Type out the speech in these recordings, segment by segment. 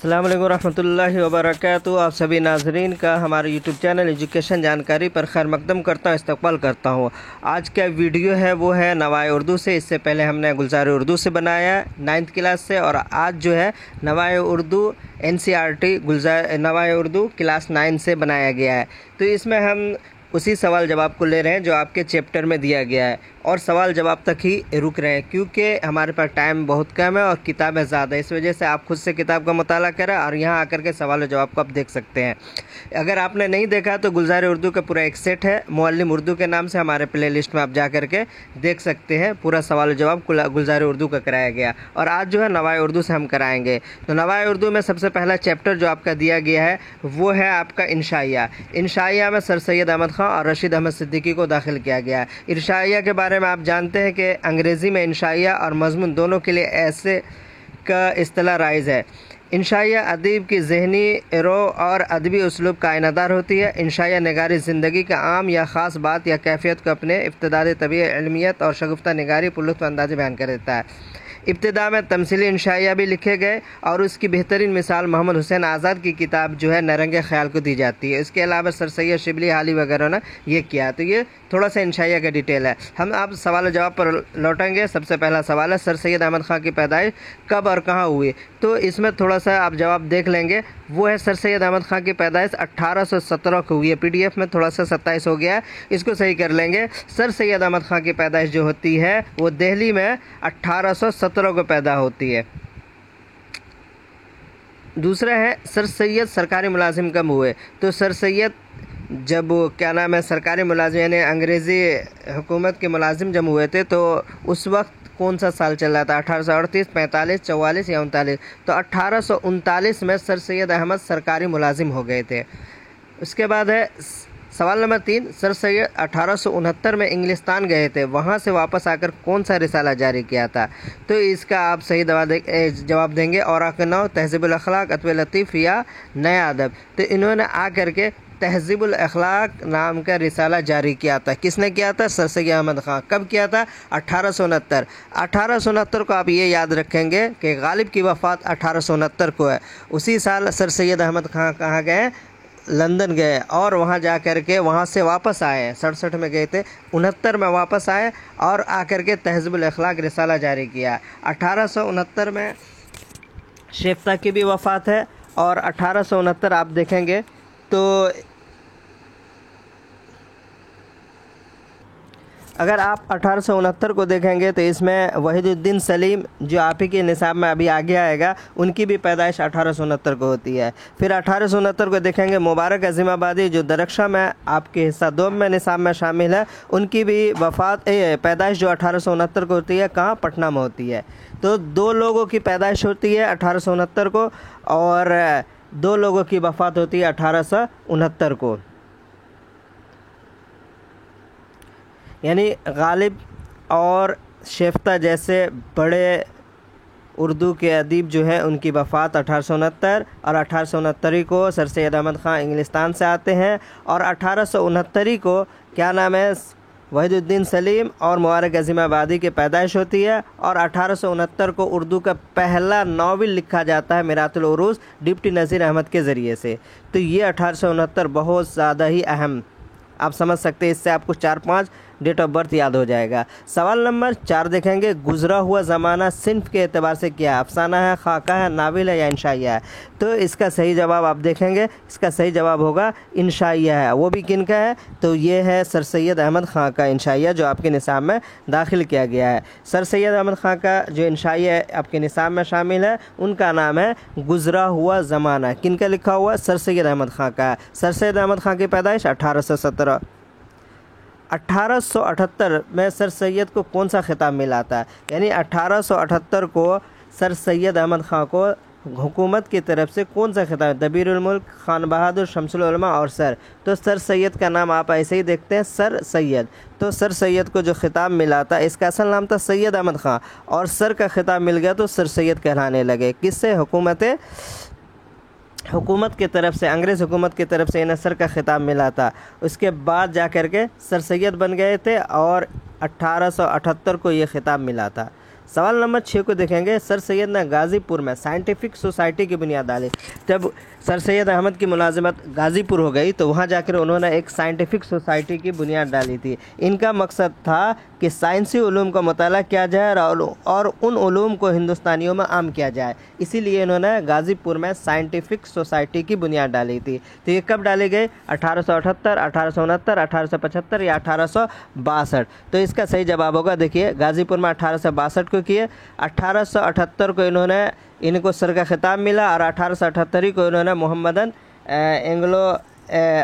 अस्सलाम वालेकुम रहमतुल्लाहि व बरकातुहू। आप सभी नाजरीन का हमारे यूट्यूब चैनल एजुकेशन जानकारी पर खैर मकदम करता हूँ, इस्तकबाल करता हूँ। आज का वीडियो है वो है नवाए उर्दू से। इससे पहले हमने गुलजार उर्दू से बनाया 9th क्लास से, और आज जो है नवाए उर्दू NCERT गुलजार नवाए उर्दू क्लास 9 से बनाया गया है। तो इसमें हम उसी सवाल जवाब को ले रहे हैं जो आपके चैप्टर में दिया गया है, और सवाल जवाब तक ही रुक रहे हैं क्योंकि हमारे पास टाइम बहुत कम है और किताबें ज़्यादा है। इस वजह से आप खुद से किताब का मुताला करें और यहाँ आकर के सवाल जवाब को आप देख सकते हैं। अगर आपने नहीं देखा तो गुलजार उर्दू का पूरा एक सेट है, मुअल्लिम उर्दू के नाम से हमारे प्ले लिस्ट में आप जा करके देख सकते हैं। पूरा सवाल जवाब गुलजार उर्दू का कराया गया, और आज जो है नवाए उर्दू से हम कराएंगे। तो नवाए उर्दू में सबसे पहला चैप्टर जो आपका दिया गया है वो है आपका इंशाइया। इंशाइया में सर सैयद अहमद ख़ान और रशीद अहमद सिद्दीकी को दाखिल किया गया है। इंशाइया के बारे में आप जानते हैं कि अंग्रेज़ी में इंशाइया और मज़मून दोनों के लिए ऐसे का इस्तिलाह राइज है। इंशाइया अदीब की ज़हनी रो और अदबी उसलूब का आइनादार होती है। इंशाइया निगारी ज़िंदगी का आम या ख़ास बात या कैफियत को अपने इब्तिदाई तबीयत, इल्मियत और शगुफ्ता निगारी पुलुत्फ़ अंदाज़े बयान कर देता है। इब्तिदा में तमसीली इंशाइया भी लिखे गए, और उसकी बेहतरीन मिसाल मोहम्मद हुसैन आज़ाद की किताब जो है नरंगे ख्याल को दी जाती है। इसके अलावा सर सैयद शिबली हाली वगैरह ने ये किया। तो ये थोड़ा सा इंशाइया का डिटेल है। हम आप सवाल जवाब पर लौटेंगे। सबसे पहला सवाल है सर सैयद अहमद ख़ान की पैदाइश कब और कहाँ हुई। तो इसमें थोड़ा सा आप जवाब देख लेंगे। वो है सर सैयद अहमद ख़ान की पैदाइश 1817 को हुई है। PDF में थोड़ा सा 27 हो गया है, इसको सही कर लेंगे। सर सैयद अहमद ख़ान की पैदाइश जो होती है वो दिल्ली में 1817 को पैदा होती है। दूसरा है सर सैयद सरकारी मुलाजिम कब हुए। तो सर सैयद जब क्या नाम है सरकारी मुलाजिम यानी अंग्रेज़ी हुकूमत के मुलाजिम जब हुए थे तो उस वक्त कौन सा साल चल रहा था, 1838, 45, 44 या 39। तो 1839 में सर सैयद अहमद सरकारी मुलाजिम हो गए थे। उसके बाद है सवाल नंबर 3, सर सैयद 1869 में इंग्लिस्तान गए थे, वहाँ से वापस आकर कौन सा रिसाला जारी किया था। तो इसका आप सही जवाब देंगे। और अक़नाउ, तहज़ीबुल अख़लाक़, अत्व लतीफ़ या नया अदब। तो इन्होंने आकर के तहज़ीबुल अख़लाक़ नाम का रिसाला जारी किया था। किसने किया था? सर सैयद अहमद ख़ान। कब किया था? 1869। 1869 को आप ये याद रखेंगे कि गालिब की वफ़ात 1869 को है। उसी साल सर सैयद अहमद ख़ान कहाँ गए? लंदन गए, और वहाँ जा कर के वहाँ से वापस आए। 67 में गए थे, 69 में वापस आए और आकर के तहज़ीबुल अख़लाक़ रिसाला जारी किया। 1869 में शेफ्ता की भी वफ़ात है, और 1869 आप देखेंगे तो अगर आप 1869 को देखेंगे तो इसमें वहीदुद्दीन सलीम जो आप ही के निसाब में अभी आगे आएगा, उनकी भी पैदाइश 1869 को होती है। फिर 1869 को देखेंगे मुबारक अज़ीमाबादी जो दरख्शा में आपके हिस्सा 2 में निसाब में शामिल है, उनकी भी पैदाइश जो 1869 को होती है, कहाँ? पटना में होती है। तो 2 लोगों की पैदाइश होती है 1869 को, और 2 लोगों की वफ़ात होती है 1869 को। यानी गालिब और शेफ्ता जैसे बड़े उर्दू के अदीब जो है उनकी वफ़ात 1869, और 1869 को सर सैयद अहमद ख़ान इंग्लिस्तान से आते हैं, और 1869 को क्या नाम है वहीदुद्दीन सलीम और मुबारक अज़ीमाबादी की पैदाइश होती है। और 1869 को उर्दू का पहला नावल लिखा जाता है मिरातुल उरूज़ डिप्टी नज़ीर अहमद के ज़रिए से। तो ये 1869 बहुत ज़्यादा ही अहम आप समझ सकते हैं। इससे आपको 4-5 डेट ऑफ बर्थ याद हो जाएगा। सवाल नंबर 4 देखेंगे, गुज़रा हुआ ज़माना सिन्फ के एतबार से क्या है? अफसाना है, खाका है, नाविल है या इंशाइया है। तो इसका सही जवाब आप देखेंगे, इसका सही जवाब होगा इंशाइया है। वो भी किन का है? तो ये है सर सैयद अहमद ख़ान का इंशाइया जो आपके निसाब में दाखिल किया गया है। सर सैयद अहमद ख़ान का जो इंशाइया आपके निसाब में शामिल है उनका नाम है गुज़रा हुआ ज़माना। किन का लिखा हुआ? सर सैयद अहमद ख़ान का। सर सैयद अहमद ख़ान की पैदाइश 1817। 1878 में सर सैयद को कौन सा खिताब मिला था? यानी 1878 को सर सैयद अहमद ख़ान को हुकूमत की तरफ से कौन सा खिताब? दबीरुल मुल्क, खान बहादुर, शमसुल उलमा और सर। तो सर सैयद का नाम आप ऐसे ही देखते हैं, सर सैयद। तो सर सैयद को जो खिताब मिला था, इसका असल नाम था सैयद अहमद ख़ान, और सर का खिताब मिल गया तो सर सैयद कहलाने लगे। किससे? हुकूमत की तरफ से, अंग्रेज़ हुकूमत की तरफ से इन्हें सर का खिताब मिला था। उसके बाद जा कर के सर सैयद बन गए थे, और 1878 को ये खिताब मिला था। सवाल नंबर 6 को देखेंगे, सर सैयद ने गाज़ीपुर में साइंटिफिक सोसाइटी की बुनियाद डाली। जब सर सैयद अहमद की मुलाजिमत गाज़ीपुर हो गई तो वहाँ जाकर उन्होंने एक साइंटिफिक सोसाइटी की बुनियाद डाली थी। इनका मकसद था कि साइंसी उलूम का मुताला किया जाए और उन उलूम को हिंदुस्तानियों में आम किया जाए, इसीलिए इन्होंने गाज़ीपुर में साइंटिफिक सोसाइटी की बुनियाद डाली थी। तो ये कब डाली गई? 1878, 1869, 1875 या 1862। तो इसका सही जवाब होगा, देखिए गाज़ीपुर में 1862 को किए, 1878 को इनको सर का खिताब मिला और 1878 को इन्होंने मोहम्मदन एंग्लो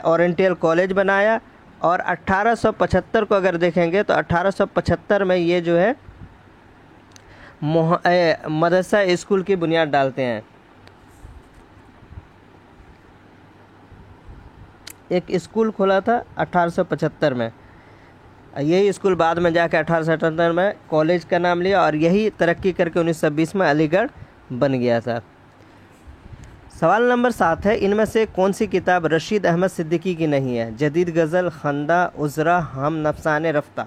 ओरिएंटल कॉलेज बनाया। और 1875 को अगर देखेंगे तो 1875 में ये जो है मदरसा स्कूल की बुनियाद डालते हैं। एक स्कूल खोला था 1875 में, यही स्कूल बाद में जाकर 1878 में कॉलेज का नाम लिया और यही तरक्की करके 1920 में अलीगढ़ बन गया था। सवाल नंबर 7 है, इनमें से कौन सी किताब रशीद अहमद सिद्दीकी की नहीं है? जदीद गज़ल, खंदा, उज़रा, हम नफसाने रफ्ता।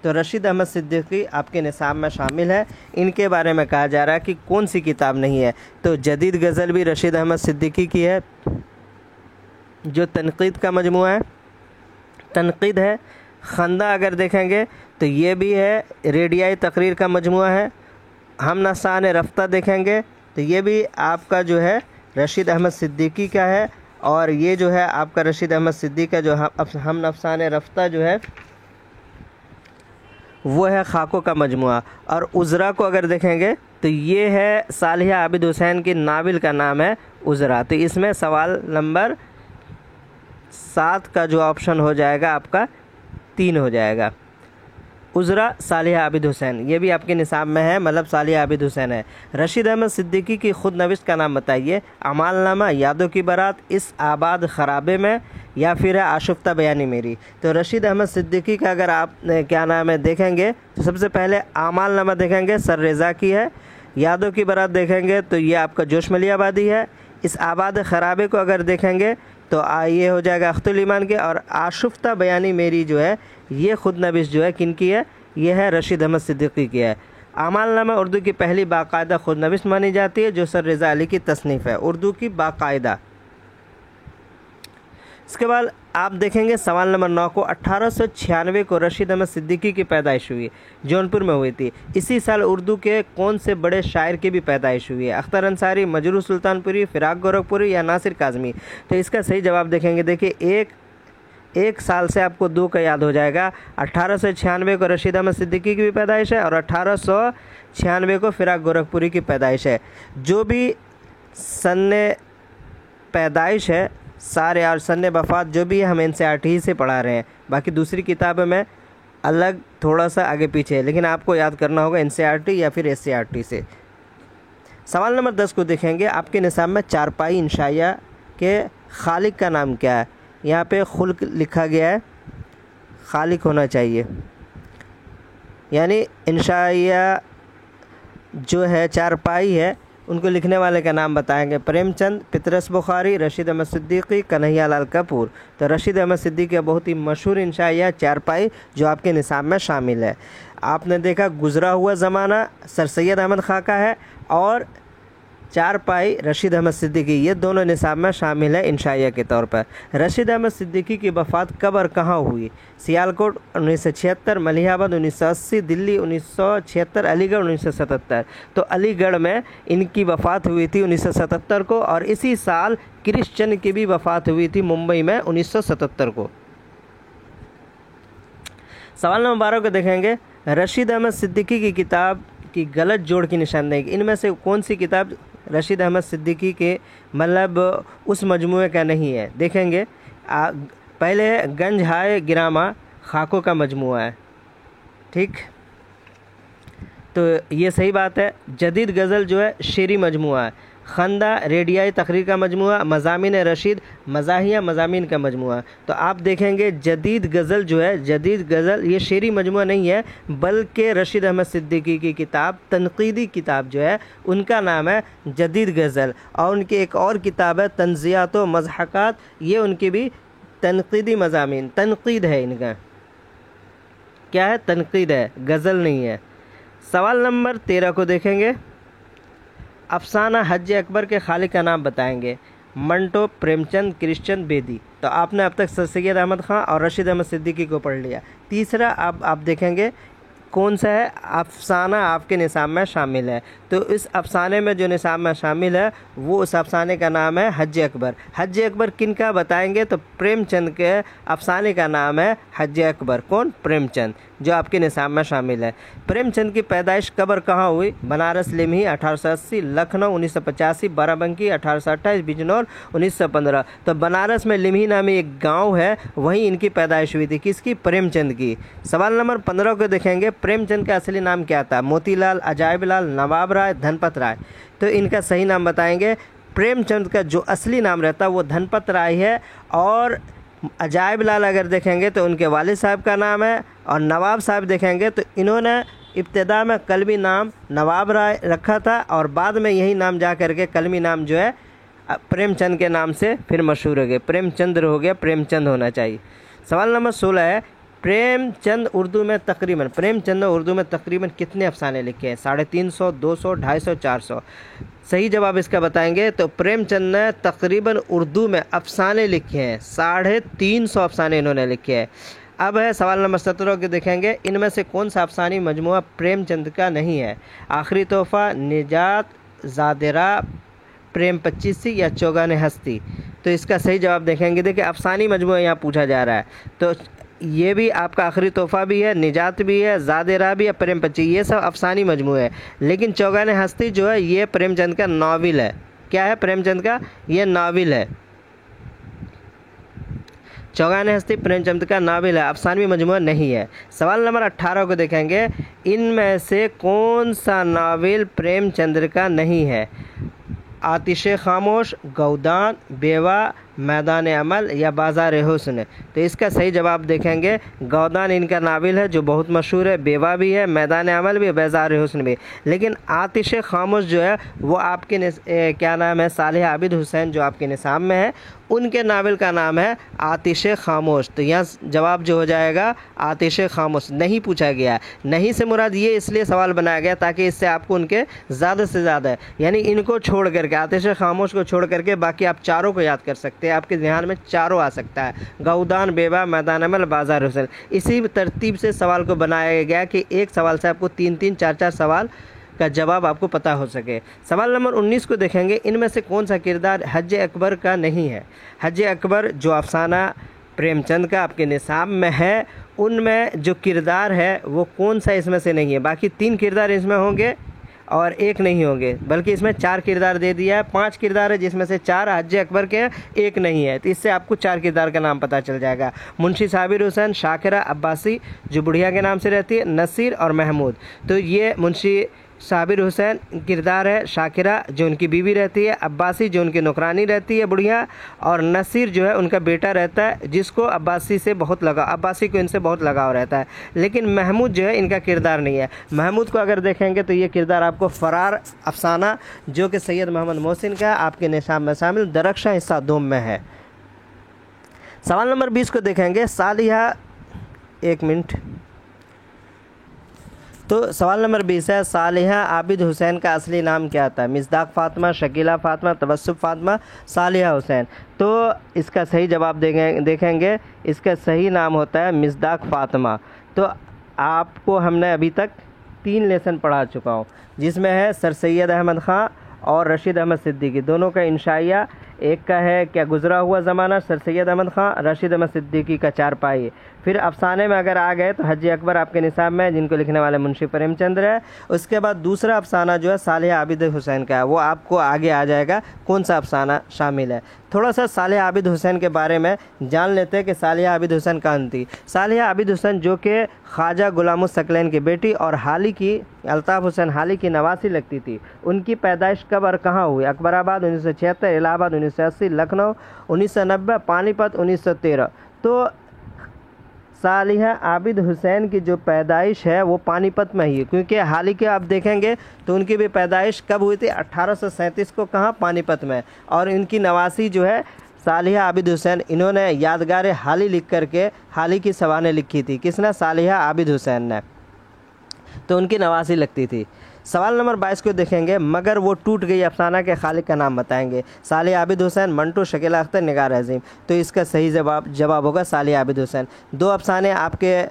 तो रशीद अहमद सिद्दीकी आपके निसाब में शामिल है। इनके बारे में कहा जा रहा है कि कौन सी किताब नहीं है। तो जदीद गज़ल भी रशीद अहमद सिद्दीकी की है, जो तनक़ीद का मजमूआ है, तनक़ीद है। खंदा अगर देखेंगे तो ये भी है, रेडियाई तकरीर का मजमूआ है। हम नफसाने रफ्ता देखेंगे तो ये भी आपका जो है रशीद अहमद सिद्दीकी का है। और ये जो है आपका रशीद अहमद सिद्दीकी का जो हम नफसाने रफ्ता जो है वो है खाकों का मजमूआ। और उज़रा को अगर देखेंगे तो ये है सालिहा आबिद हुसैन की नावल का नाम है उज़रा। तो इसमें सवाल नंबर 7 का जो ऑप्शन हो जाएगा आपका 3 हो जाएगा। उज़रा सालिहा आबिद हुसैन, ये भी आपके निसाब में है, मतलब सालिहा आबिद हुसैन है। रशीद अहमद सिद्दीकी की खुद नविश्त का नाम बताइए। अमालनामा, यादों की बारात, इस आबाद खराबे में, या फिर है आशुफ्ता बयानी मेरी। तो रशीद अहमद सिद्दीकी का अगर आप क्या नाम है देखेंगे तो सबसे पहले अमालनामा देखेंगे, सर रेज़ा की है। यादों की बारात देखेंगे तो ये आपका जोश मलियाबादी है। इस आबाद खराबे को अगर देखेंगे तो ये हो जाएगा अख्तुल ईमान के। और आशुफ्ता बयानी मेरी जो है ये खुद नविश जो है किनकी है? ये है रशीद अहमद सिद्दीकी की है। अमालनामा उर्दू की पहली बाकायदा खुद नविश मानी जाती है, जो सर रज़ा अली की तसनीफ़ है, उर्दू की बाकायदा। इसके बाद आप देखेंगे सवाल नंबर 9 को, 1896 को रशीद अहमद सिद्दीकी की पैदाइश हुई, जौनपुर में हुई थी। इसी साल उर्दू के कौन से बड़े शायर की भी पैदाइश हुई है? अख्तर अंसारी, मजरू सुल्तानपुरी, फिराक गोरखपुरी या नासिर काज़मी। तो इसका सही जवाब देखेंगे, देखिए एक साल से आपको 2 का याद हो जाएगा। 1896 को रशीद अहमद सिद्दीकी की भी पैदाइश है और 1896 को फिराक गोरखपुरी की पैदाइश है। जो भी सन्ने पैदाइश है सारे और सन्ने वफ़ात जो भी है हम NCERT ही से पढ़ा रहे हैं, बाकी दूसरी किताबों में अलग थोड़ा सा आगे पीछे है, लेकिन आपको याद करना होगा NCERT या फिर SCERT से। सवाल नंबर 10 को देखेंगे, आपके निसाब में चारपाई इंशाइया के खालिक का नाम क्या है? यहाँ पे खुल्क लिखा गया है, खालिक होना चाहिए, यानी इंशाइया जो है चारपाई है उनको लिखने वाले का नाम बताएंगे। प्रेमचंद, पितरस बुखारी, रशीद अहमद सिद्दीकी, कन्हैया लाल कपूर। तो रशीद अहमद सिद्दीकी बहुत ही मशहूर इंशाइया चारपाई जो आपके निसाब में शामिल है। आपने देखा गुजरा हुआ ज़माना सर सैयद अहमद खां का है और चारपाई रशीद अहमद सिद्दीकी, ये दोनों निसाब में शामिल है इंशाइया के तौर पर। रशीद अहमद सिद्दीकी की वफ़ात कब और कहाँ हुई? सियालकोट 1976, मलिहाबाद 1980, दिल्ली 1976, अलीगढ़ 1977। तो अलीगढ़ में इनकी वफ़ात हुई थी 1977 को, और इसी साल क्रिश्चियन की भी वफ़ात हुई थी मुंबई में 1977 को। सवाल नंबर 12 को देखेंगे, रशीद अहमद सिद्दीकी की किताब की गलत जोड़ की निशानदेही, इनमें से कौन सी किताब रशीद अहमद सिद्दीकी के मतलब उस मजमूए का नहीं है? देखेंगे पहले है गंज हाय गिरामा, खाकों का मजमूआ है, ठीक, तो ये सही बात है। जदीद गज़ल जो है शेरी मजमूआ है। खंदा रेडियाई तकरीर का मजमूआ, मज़ामीन रशीद मज़ाहिया मज़ामीन का मजमूआ। तो आप देखेंगे जदीद गज़ल जो है, जदीद गज़ल ये शेरी मजमूआ नहीं है, बल्कि रशीद अहमद सिद्दीकी की किताब तनक़ीदी किताब जो है उनका नाम है जदीद गज़ल। और उनकी एक और किताब है तंज़ियात व मज़हक़ात, ये उनकी भी तनक़ीदी मज़ामीन, तनक़ीद है इनका, क्या है? तनक़ीद है, गज़ल नहीं है। सवाल नंबर 13 को देखेंगे। अफसाना हज अकबर के खालिक का नाम बताएंगे। मंटो, प्रेमचंद, क्रिश्चियन, बेदी। तो आपने अब तक सर सैयद अहमद ख़ान और रशीद अहमद सिद्दीकी को पढ़ लिया। तीसरा अब आप देखेंगे कौन सा है अफसाना आपके निसाब में शामिल है। तो इस अफसाने में जो निसाब में शामिल है वो उस अफसाने का नाम है हज अकबर। हज अकबर किन का बताएंगे? तो प्रेमचंद के अफसाने का नाम है हज अकबर। कौन? प्रेमचंद, जो आपके निसाब में शामिल है। प्रेमचंद की पैदाइश कब और कहाँ हुई? बनारस लिमही 1880, लखनऊ 1985, बाराबंकी 1828, बिजनौर 1915। तो बनारस में लिमही नामी एक गांव है, वहीं इनकी पैदाइश हुई थी। किसकी? प्रेमचंद की। सवाल नंबर 15 को देखेंगे। प्रेमचंद का असली नाम क्या था? मोतीलाल, अजायबलाल, नवाब राय, धनपत राय। तो इनका सही नाम बताएंगे। प्रेमचंद का जो असली नाम रहता है वो धनपत राय है, और अजायब लाल अगर देखेंगे तो उनके वालिद साहब का नाम है, और नवाब साहब देखेंगे तो इन्होंने इब्तिदा में कलमी नाम नवाब राय रखा था, और बाद में यही नाम जा करके कलमी नाम जो है प्रेमचंद के नाम से फिर मशहूर हो गए। प्रेमचंद्र हो गया, प्रेमचंद होना चाहिए। सवाल नंबर 16 है। प्रेमचंद उर्दू में तकरीबन कितने अफसाने लिखे हैं? 350, 200, 250, 400। सही जवाब इसका बताएंगे तो प्रेमचंद ने तकरीबन उर्दू में अफसाने लिखे हैं 350 अफसाने इन्होंने लिखे हैं। अब है सवाल नंबर 17 के देखेंगे। इनमें से कौन सा अफसानी मजमुआ प्रेमचंद का नहीं है? आखिरी तोहफा, निजात, ज़ादिरा, प्रेम 25 या चौगाने हस्ती। तो इसका सही जवाब देखेंगे। देखिए अफसानी मजमुआ यहाँ पूछा जा रहा है, तो ये भी आपका आखिरी तोहफा भी है, निजात भी है, ज़ादिरा भी है, प्रेम 25, ये सब अफसानी मजमू है। लेकिन चौगाने हस्ती जो है ये प्रेमचंद का नावल है। क्या है? प्रेमचंद का ये नावल है। चौगाने हस्ती प्रेमचंद का नावल है, अफसानवी मजमू नहीं है। सवाल नंबर 18 को देखेंगे। इनमें से कौन सा नावल प्रेमचंद का नहीं है? आतिशे खामोश, गौदान, बेवा, मैदान अमल या बाज़ार हुस्न। तो इसका सही जवाब देखेंगे। गौदान इनका नावल है जो बहुत मशहूर है, बेवा भी है, मैदान अमल भी, बाज़ार हुस्न भी। लेकिन आतिशे खामोश जो है वो आपके क्या नाम है? सालिह आबिद हुसैन जो आपके निसाब में है, उनके नावल का नाम है आतिशे खामोश। तो यहाँ जवाब जो हो जाएगा आतिशे खामोश। नहीं पूछा गया, नहीं से मुराद ये इसलिए सवाल बनाया गया ताकि इससे आपको उनके ज़्यादा से ज़्यादा यानी इनको छोड़ करके, आतिशे खामोश को छोड़ करके बाकी आप चारों को याद कर सकते हैं। आपके ध्यान में चारों आ सकता है, गौदान, बेवा, मैदान अमल, बाज़ार हुसैन। इसी तरतीब से सवाल को बनाया गया कि एक सवाल से आपको 3-3, 4-4 सवाल का जवाब आपको पता हो सके। सवाल नंबर 19 को देखेंगे। इनमें से कौन सा किरदार हज अकबर का नहीं है? हज अकबर जो अफसाना प्रेमचंद का आपके निसाब में है, उनमें जो किरदार है वो कौन सा इसमें से नहीं है? बाकी 3 किरदार इसमें होंगे और 1 नहीं होंगे, बल्कि इसमें 4 किरदार दे दिया है। 5 किरदार है जिसमें से 4 हज अकबर के हैं, 1 नहीं है। तो इससे आपको 4 किरदार का नाम पता चल जाएगा। मुंशी साबिर हुसैन, शाकिरा अब्बासी जो बुढ़िया के नाम से रहती है, नसीर और महमूद। तो ये मुंशी साबिर हुसैन किरदार है, शाकिरा जो उनकी बीवी रहती है, अब्बासी जो उनकी नौकरानी रहती है बुढ़िया, और नसीर जो है उनका बेटा रहता है जिसको अब्बासी को इनसे बहुत लगाव रहता है। लेकिन महमूद जो है इनका किरदार नहीं है। महमूद को अगर देखेंगे तो ये किरदार आपको फरार अफसाना जो कि सैयद मोहम्मद मोहसिन का आपके निसाब में शामिल दरख्शा हिस्सा दोम में है। सवाल नंबर 20 को देखेंगे। सालिहा, एक मिनट। तो सवाल नंबर 20 है। सालिहा आबिद हुसैन का असली नाम क्या था? मिसदाक फ़ातिमा, शकीला फ़ातिमा, तबस्सुम फ़ातिमा, सालिहा हुसैन। तो इसका सही जवाब देखेंगे। इसका सही नाम होता है मिसदाक फ़ातिमा। तो आपको हमने अभी तक 3 लेसन पढ़ा चुका हूँ, जिसमें है सर सैयद अहमद ख़ान और रशीद अहमद सिद्दीकी, दोनों का इंशाइया। एक का है क्या गुज़रा हुआ ज़माना, सर सैयद अहमद ख़ान, रशीद अहमद सिद्दीकी का चारपाई। फिर अफसाने में अगर आ गए तो हज अकबर आपके निसाब में, जिनको लिखने वाले मुंशी प्रेमचंद्र है। उसके बाद दूसरा अफसाना जो है सालिह आबिद हुसैन का है, वो आपको आगे आ जाएगा कौन सा अफसाना शामिल है। थोड़ा सा सालिह आबिद हुसैन के बारे में जान लेते हैं कि सालिह आबिद हुसैन कौन थी। सालिह आबिद हुसैन जो कि ख्वाजा गुलामुस सकलैन की बेटी और हाली की अल्ताफ़ हुसैन हाली की नवासी लगती थी। उनकी पैदाइश कब और कहाँ हुई? अकबराबाद 1976, इलाहाबाद 1980, लखनऊ 1990, पानीपत 1913। तो सालिह आबिद हुसैन की जो पैदाइश है वो पानीपत में ही है, क्योंकि हाली के आप देखेंगे तो उनकी भी पैदाइश कब हुई थी? 1837 को, कहाँ? पानीपत में। और इनकी नवासी जो है सालिह आबिद हुसैन, इन्होंने यादगार हाली लिख करके हाली की सवानें लिखी थी। किसने? सालिह आबिद हुसैन ने। तो उनकी नवासी लगती थी। सवाल नंबर 22 को देखेंगे, मगर वो टूट गई अफसाना के खालिक का नाम बताएंगे। साले आबिद हुसैन, मंटू, शकीला अख्तर, निगार अजीम। तो इसका सही जवाब होगा साले आबिद हुसैन। दो अफसाने आपके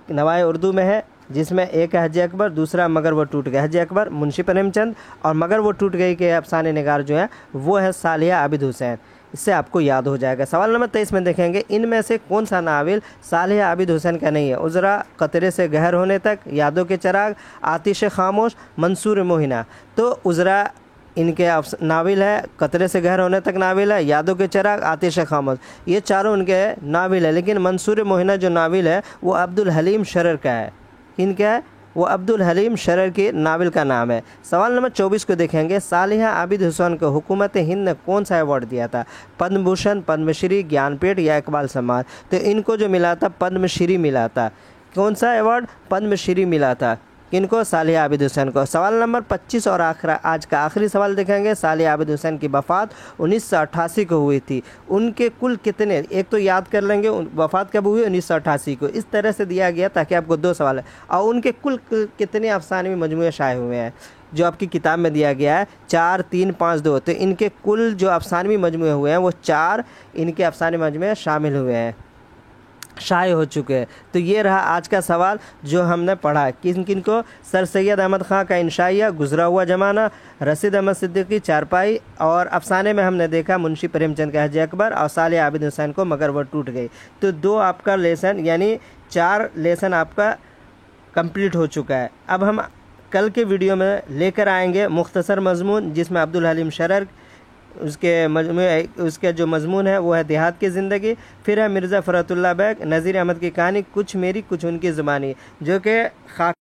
नवाए उर्दू में है, जिसमें एक है हज अकबर, दूसरा मगर वो टूट गए। हज अकबर मुंशी प्रेमचंद और मगर वो टूट गई के अफसाने निगार जो है वो है सालिया आबिद हुसैन। इससे आपको याद हो जाएगा। सवाल नंबर 23 में देखेंगे, इनमें से कौन सा नावल सालिया आबिद हुसैन का नहीं है? उजरा, कतरे से गहर होने तक, यादों के चिराग, आतिश खामोश, मंसूर मोहिना। तो उजरा इनके नावल है, कतरे से गहर होने तक नावल है, यादों के चिराग, आतिश खामोश, ये चारों उनके नावल है। लेकिन मंसूर मोहिना जो नावल है वो अब्दुल हलीम शरर का है। किनका है? वो अब्दुल हलीम शरर के नावल का नाम है। सवाल नंबर 24 को देखेंगे, सालिहा आबिद हुसैन को हुकूमत हिंद ने कौन सा अवार्ड दिया था? पद्म भूषण, पद्मश्री, ज्ञानपीठ या इकबाल सम्मान। तो इनको जो मिला था पद्मश्री मिला था। कौन सा अवार्ड? पद्मश्री मिला था। किनको? सालिहा आबिद हुसैन को। सवाल नंबर 25 और आज का आखिरी सवाल देखेंगे, सालिहा आबिद हुसैन की वफ़ात 1988 को हुई थी। उनके कुल कितने, एक तो याद कर लेंगे वफ़ात कब हुई? 1988 को। इस तरह से दिया गया ताकि आपको दो सवाल है। और उनके कुल कितने अफसाने मजमूए शाये हुए हैं जो आपकी किताब में दिया गया है? 4, 3, 5, 2। तो इनके कुल जो अफसानवी मजमूए हुए हैं वो 4 इनके अफसाने मजमूए शामिल हुए हैं, शाये हो चुके हैं। तो ये रहा आज का सवाल जो हमने पढ़ा। किन किन को? सर सैयद अहमद ख़ान का इंशाइया, गुजरा हुआ ज़माना, रशीद अहमद सिद्दीकी चारपाई, और अफसाने में हमने देखा मुंशी प्रेमचंद का हज अकबर, और सालिहा आबिद हुसैन को मगर वो टूट गई। तो 2 आपका लेसन यानी 4 लेसन आपका कंप्लीट हो चुका है। अब हम कल के वीडियो में लेकर आएंगे मुख्तसर मजमून, जिसमें अब्दुल हलीम शरर उसके जो मजमून है वो है देहात की ज़िंदगी। फिर है मिर्ज़ा फ़रतुल्लाह बैग, नज़ीर अहमद की कहानी, कुछ मेरी कुछ उनकी ज़ुबानी, जो कि